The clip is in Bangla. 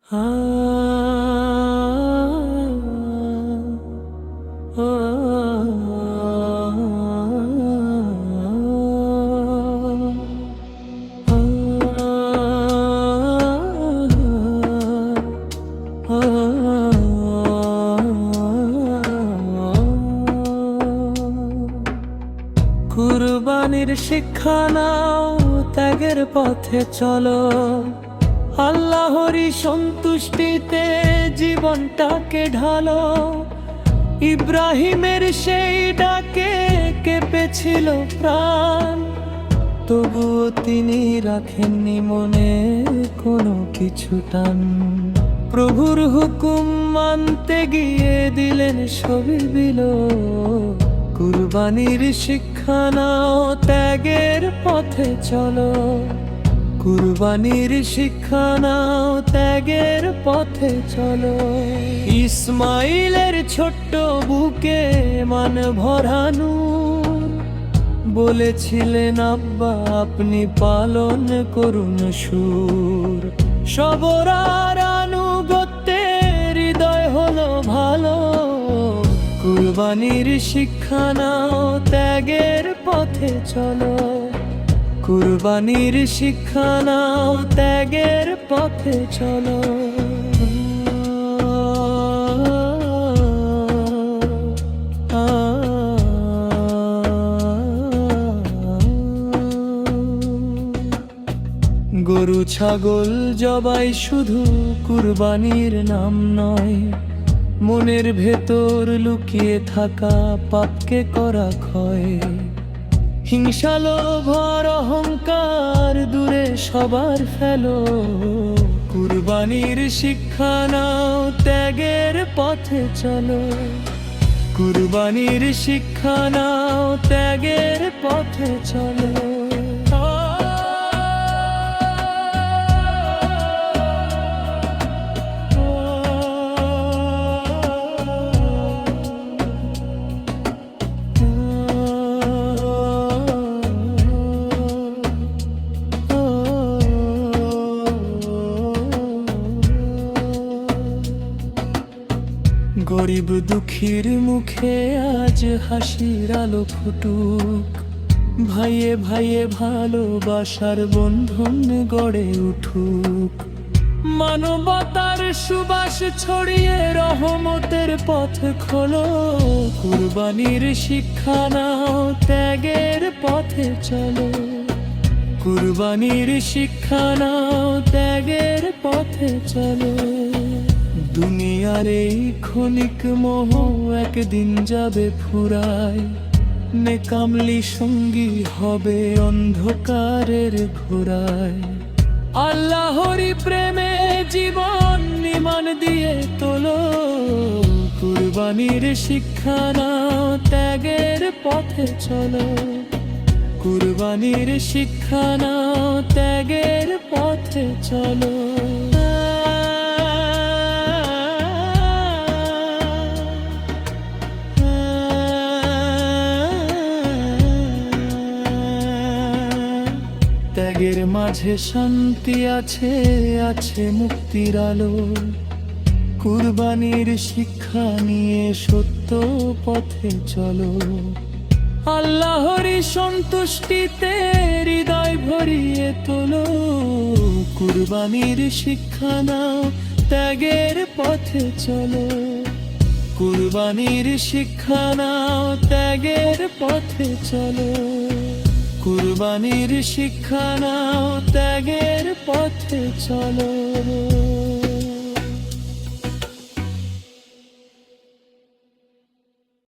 কুরবানির শিক্ষা নাও, ত্যাগের পথে চলো, আল্লাহরই সন্তুষ্টিতে জীবনটাকে ঢালো। ইব্রাহিমের সেই ডাকে কেঁপেছিল প্রাণ, তবুও তিনি রাখেননি মনে কোনো কিছু টান। প্রভুর হুকুম মানতে গিয়ে দিলেন সবই বিলোপ। কুরবানির শিক্ষা নাও, ত্যাগের পথে চলো, কুরবানির শিক্ষা নাও, ত্যাগের পথে চলো। ইসমাইলের ছোট্ট বুকে মান ভরানু, বলেছিলেন আব্বা আপনি পালন করুন সুর। সবর আর আনুগত্যে হৃদয় হলো ভালো। কুরবানির শিক্ষা নাও, ত্যাগের পথে চলো, কুরবানির শিক্ষা নাও, ত্যাগের পথে চলো। গরু ছাগল জবাই শুধু কুরবানির নাম নয়, মনের ভেতর লুকিয়ে থাকা পাপকে করা ক্ষয়। হিংসা লোভ আর অহংকার দূরে সবার ফেলো। কুরবানির শিক্ষা নাও, ত্যাগের পথে চলো, কুরবানির শিক্ষা নাও, ত্যাগের পথে চলো। গরিব দুঃখীর মুখে আজ হাসির আলো ফুটুক, ভাইয়ে ভাইয়ে ভালোবাসার বন্ধন গড়ে উঠুক। মানবতার সুবাস ছড়িয়ে রহমতের পথ খোলো। কুরবানির শিক্ষা নাও, ত্যাগের পথে চলো, কুরবানির শিক্ষা নাও, ত্যাগের পথে চলো। দুনিয়ার এই ক্ষণিক মোহ একদিন যাবে ফুরায়, নেকামলি সঙ্গী হবে অন্ধকারের ঘোরায়। আল্লাহরই প্রেমে জীবন নিমান দিয়ে তোলো। কুরবানির শিক্ষা নাও, ত্যাগের পথে চলো, কুরবানির শিক্ষা নাও, ত্যাগের পথে চলো। ত্যাগের মাঝে শান্তি আছে, আছে মুক্তির আলো। কুরবানির শিক্ষা নিয়ে সত্য পথে চলো। আল্লাহরই সন্তুষ্টিতে হৃদয় ভরিয়ে তোলো। কুরবানির শিক্ষা নাও, ত্যাগের পথে চলো, কুরবানির শিক্ষা নাও, ত্যাগের পথে চলো। কুরবানির শিক্ষা নাও, ত্যাগের পথে চলো।